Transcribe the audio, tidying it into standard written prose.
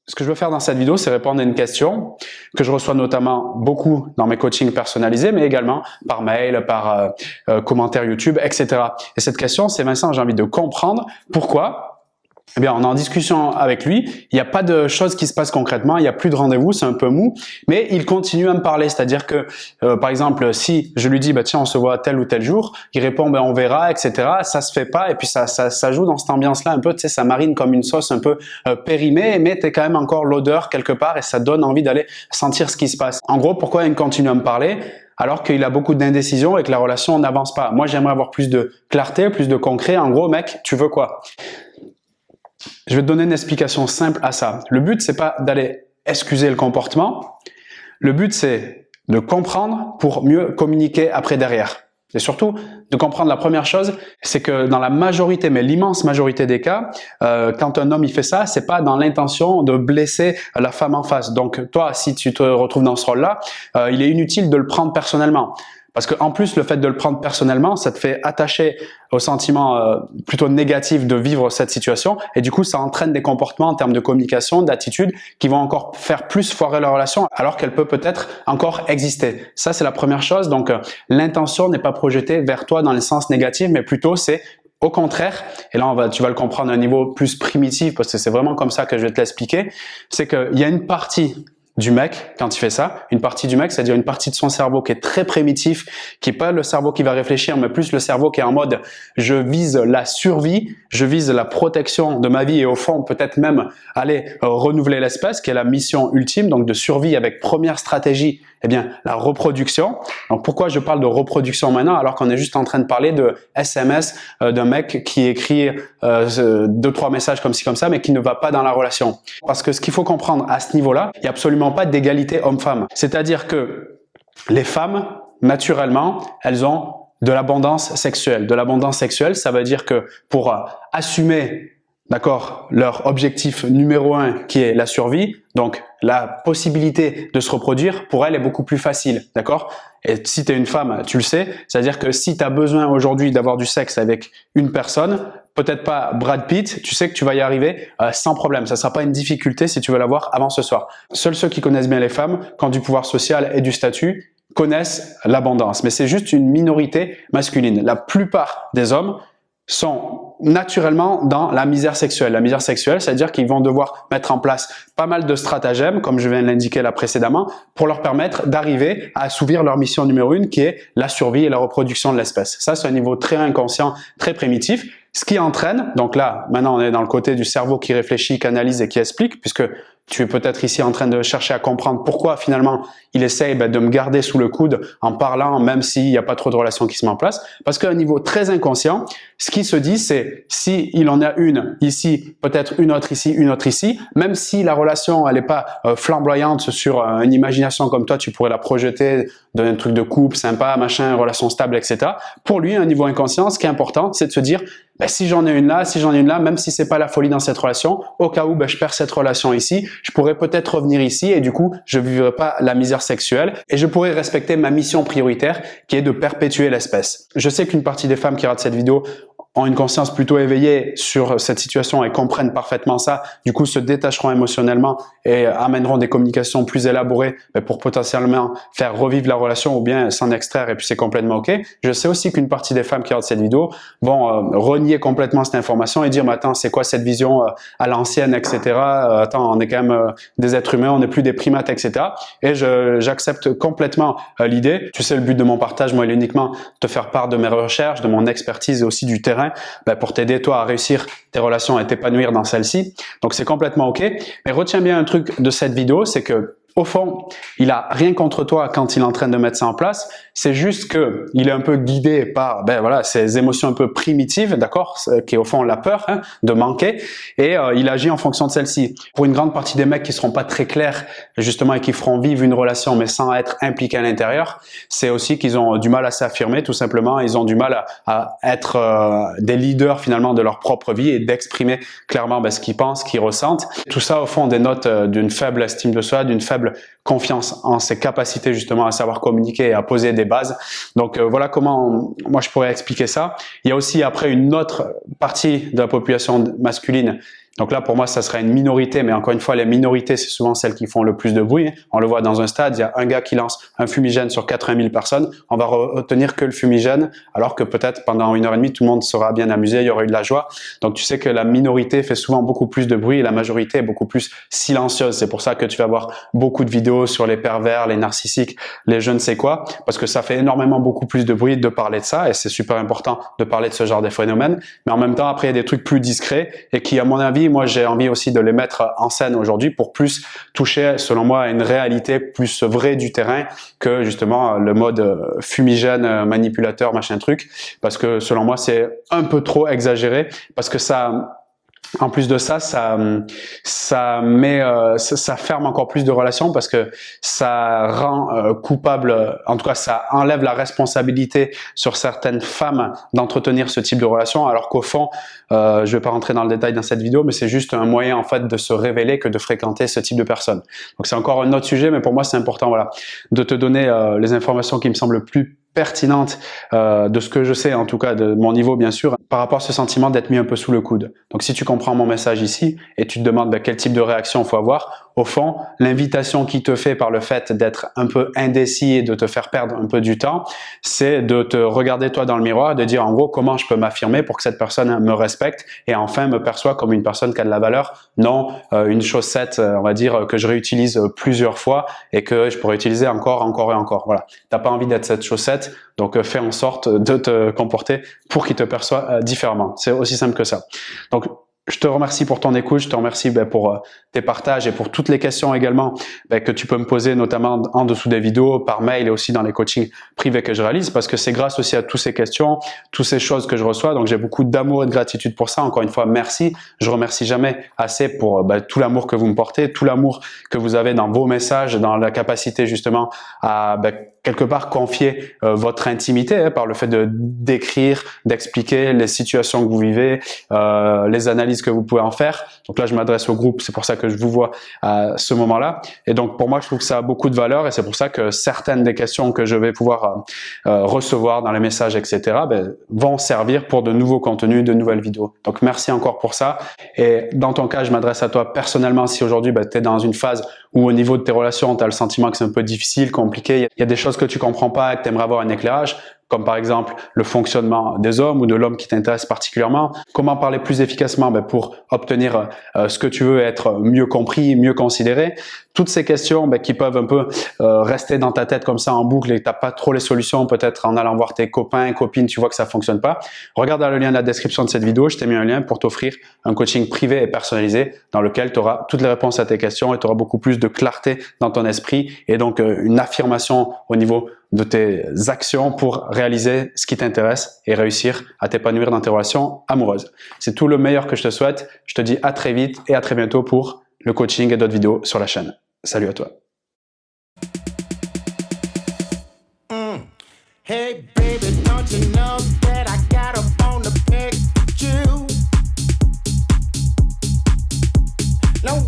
Ce que je veux faire dans cette vidéo, c'est répondre à une question que je reçois notamment beaucoup dans mes coachings personnalisés, mais également par mail, par commentaire YouTube, etc. Et cette question, c'est Vincent, j'ai envie de comprendre pourquoi. Eh bien, on est en discussion avec lui, il n'y a pas de choses qui se passent concrètement, il n'y a plus de rendez-vous, c'est un peu mou, mais il continue à me parler, c'est-à-dire que, par exemple, si je lui dis, bah, tiens, on se voit tel ou tel jour, il répond, ben, on verra, etc., ça se fait pas, et puis ça joue dans cette ambiance-là un peu, tu sais, ça marine comme une sauce un peu périmée, mais tu as quand même encore l'odeur quelque part, et ça donne envie d'aller sentir ce qui se passe. En gros, pourquoi il continue à me parler alors qu'il a beaucoup d'indécision et que la relation n'avance pas? Moi, j'aimerais avoir plus de clarté, plus de concret. En gros, mec, tu veux quoi? Je vais te donner une explication simple à ça. Le but, c'est pas d'aller excuser le comportement. Le but, c'est de comprendre pour mieux communiquer après derrière. Et surtout, de comprendre la première chose, c'est que dans la majorité, mais l'immense majorité des cas, quand un homme il fait ça, c'est pas dans l'intention de blesser la femme en face. Donc toi, si tu te retrouves dans ce rôle-là, il est inutile de le prendre personnellement. Parce qu'en plus, le fait de le prendre personnellement, ça te fait attacher au sentiment plutôt négatif de vivre cette situation. Et du coup, ça entraîne des comportements en termes de communication, d'attitude, qui vont encore faire plus foirer la relation, alors qu'elle peut peut-être encore exister. Ça, c'est la première chose. Donc, l'intention n'est pas projetée vers toi dans le sens négatif, mais plutôt c'est au contraire, et là tu vas le comprendre à un niveau plus primitif, parce que c'est vraiment comme ça que je vais te l'expliquer, c'est qu'il y a une partie du mec, quand il fait ça, une partie du mec, c'est-à-dire une partie de son cerveau qui est très primitif, qui est pas le cerveau qui va réfléchir, mais plus le cerveau qui est en mode je vise la survie, je vise la protection de ma vie et au fond peut-être même aller renouveler l'espèce, qui est la mission ultime, donc de survie avec première stratégie, eh bien la reproduction. Donc pourquoi je parle de reproduction maintenant alors qu'on est juste en train de parler de SMS d'un mec qui écrit 2-3 messages comme ci comme ça, mais qui ne va pas dans la relation. Parce que ce qu'il faut comprendre à ce niveau-là, il n'y a absolument pas d'égalité homme-femme. C'est-à-dire que les femmes, naturellement, elles ont de l'abondance sexuelle. De l'abondance sexuelle, ça veut dire que pour assumer, d'accord, leur objectif numéro 1 qui est la survie, donc la possibilité de se reproduire, pour elles est beaucoup plus facile, d'accord? Et si tu es une femme, tu le sais, c'est-à-dire que si tu as besoin aujourd'hui d'avoir du sexe avec une personne, peut-être pas Brad Pitt, tu sais que tu vas y arriver sans problème. Ça sera pas une difficulté si tu veux l'avoir avant ce soir. Seuls ceux qui connaissent bien les femmes, qui ont du pouvoir social et du statut, connaissent l'abondance. Mais c'est juste une minorité masculine. La plupart des hommes sont naturellement dans la misère sexuelle. La misère sexuelle, c'est-à-dire qu'ils vont devoir mettre en place pas mal de stratagèmes, comme je viens de l'indiquer là précédemment, pour leur permettre d'arriver à assouvir leur mission numéro 1, qui est la survie et la reproduction de l'espèce. Ça, c'est un niveau très inconscient, très primitif, ce qui entraîne, donc là, maintenant on est dans le côté du cerveau qui réfléchit, qui analyse et qui explique, puisque tu es peut-être ici en train de chercher à comprendre pourquoi finalement il essaye de me garder sous le coude en parlant, même s'il n'y a pas trop de relations qui se mettent en place. Parce qu'à un niveau très inconscient, ce qui se dit, c'est si il en a une ici, peut-être une autre ici, même si la relation elle n'est pas flamboyante sur une imagination comme toi, tu pourrais la projeter d'un truc de couple sympa, machin, relation stable, etc. Pour lui, à un niveau inconscient, ce qui est important, c'est de se dire ben, si j'en ai une là, même si c'est pas la folie dans cette relation, au cas où je perds cette relation ici, je pourrais peut-être revenir ici et du coup, je vivrai pas la misère sexuelle et je pourrais respecter ma mission prioritaire qui est de perpétuer l'espèce. Je sais qu'une partie des femmes qui regardent cette vidéo ont une conscience plutôt éveillée sur cette situation et comprennent parfaitement ça, du coup se détacheront émotionnellement et amèneront des communications plus élaborées pour potentiellement faire revivre la relation ou bien s'en extraire et puis c'est complètement ok. Je sais aussi qu'une partie des femmes qui regardent cette vidéo vont renier complètement cette information et dire mais attends c'est quoi cette vision à l'ancienne etc. Attends on est quand même des êtres humains, on n'est plus des primates etc. Et j'accepte complètement l'idée. Tu sais le but de mon partage moi il est uniquement te faire part de mes recherches, de mon expertise et aussi du terrain pour t'aider toi à réussir tes relations et t'épanouir dans celle-ci. Donc c'est complètement ok. Mais retiens bien un truc de cette vidéo, c'est que au fond, il a rien contre toi quand il est en train de mettre ça en place. C'est juste que il est un peu guidé par, ces émotions un peu primitives, d'accord, qui est au fond la peur de manquer, et il agit en fonction de celle-ci. Pour une grande partie des mecs qui seront pas très clairs, justement, et qui feront vivre une relation mais sans être impliqués à l'intérieur, c'est aussi qu'ils ont du mal à s'affirmer, tout simplement. Ils ont du mal à être des leaders finalement de leur propre vie et d'exprimer clairement ce qu'ils pensent, ce qu'ils ressentent. Tout ça, au fond, dénote d'une faible estime de soi, d'une faible confiance en ses capacités justement à savoir communiquer et à poser des bases. Donc voilà comment moi je pourrais expliquer ça. Il y a aussi après une autre partie de la population masculine Donc là, pour moi, ça serait une minorité, mais encore une fois, les minorités, c'est souvent celles qui font le plus de bruit. On le voit dans un stade, il y a un gars qui lance un fumigène sur 80 000 personnes, on va retenir que le fumigène, alors que peut-être pendant 1h30, tout le monde sera bien amusé, il y aura eu de la joie. Donc tu sais que la minorité fait souvent beaucoup plus de bruit et la majorité est beaucoup plus silencieuse. C'est pour ça que tu vas voir beaucoup de vidéos sur les pervers, les narcissiques, les je ne sais quoi, parce que ça fait énormément beaucoup plus de bruit de parler de ça et c'est super important de parler de ce genre de phénomènes. Mais en même temps, après, il y a des trucs plus discrets et qui, à mon avis, moi, j'ai envie aussi de les mettre en scène aujourd'hui pour plus toucher, selon moi, à une réalité plus vraie du terrain que justement le mode fumigène, manipulateur, machin truc. Parce que selon moi, c'est un peu trop exagéré parce que ça... En plus de ça, ça ferme encore plus de relations parce que ça rend coupable, en tout cas ça enlève la responsabilité sur certaines femmes d'entretenir ce type de relation, alors qu'au fond, je vais pas rentrer dans le détail dans cette vidéo, mais c'est juste un moyen en fait de se révéler que de fréquenter ce type de personnes. Donc c'est encore un autre sujet, mais pour moi c'est important, voilà, de te donner les informations qui me semblent plus pertinente de ce que je sais, en tout cas de mon niveau bien sûr, par rapport à ce sentiment d'être mis un peu sous le coude. Donc si tu comprends mon message ici et tu te demandes quel type de réaction il faut avoir, au fond, l'invitation qui te fait par le fait d'être un peu indécis et de te faire perdre un peu du temps, c'est de te regarder toi dans le miroir et de dire en gros comment je peux m'affirmer pour que cette personne me respecte et enfin me perçoit comme une personne qui a de la valeur, non une chaussette, on va dire, que je réutilise plusieurs fois et que je pourrais utiliser encore et encore. Voilà, t'as pas envie d'être cette chaussette, donc fais en sorte de te comporter pour qu'il te perçoit différemment. C'est aussi simple que ça. Donc je te remercie pour ton écoute, je te remercie pour tes partages et pour toutes les questions également que tu peux me poser, notamment en dessous des vidéos, par mail et aussi dans les coachings privés que je réalise, parce que c'est grâce aussi à toutes ces questions, toutes ces choses que je reçois. Donc j'ai beaucoup d'amour et de gratitude pour ça. Encore une fois, merci. Je remercie jamais assez pour tout l'amour que vous me portez, tout l'amour que vous avez dans vos messages, dans la capacité justement à quelque part confier votre intimité par le fait de d'écrire, d'expliquer les situations que vous vivez, les analyses que vous pouvez en faire. Donc là, je m'adresse au groupe, c'est pour ça que je vous vois à ce moment-là. Et donc, pour moi, je trouve que ça a beaucoup de valeur et c'est pour ça que certaines des questions que je vais pouvoir recevoir dans les messages, etc., vont servir pour de nouveaux contenus, de nouvelles vidéos. Donc, merci encore pour ça. Et dans ton cas, je m'adresse à toi personnellement si aujourd'hui, tu es dans une phase où au niveau de tes relations, tu as le sentiment que c'est un peu difficile, compliqué, il y a des choses que tu comprends pas et que tu aimerais avoir un éclairage, comme par exemple le fonctionnement des hommes ou de l'homme qui t'intéresse particulièrement. Comment parler plus efficacement pour obtenir ce que tu veux, être mieux compris, mieux considéré. Toutes ces questions qui peuvent un peu rester dans ta tête comme ça en boucle et que tu n'as pas trop les solutions, peut-être en allant voir tes copains, copines, tu vois que ça fonctionne pas. Regarde dans le lien de la description de cette vidéo, je t'ai mis un lien pour t'offrir un coaching privé et personnalisé dans lequel tu auras toutes les réponses à tes questions et tu auras beaucoup plus de clarté dans ton esprit et donc une affirmation au niveau de tes actions pour réaliser ce qui t'intéresse et réussir à t'épanouir dans tes relations amoureuses. C'est tout le meilleur que je te souhaite. Je te dis à très vite et à très bientôt pour le coaching et d'autres vidéos sur la chaîne. Salut à toi. Hey baby, don't you know that I got a bone to pick with you? No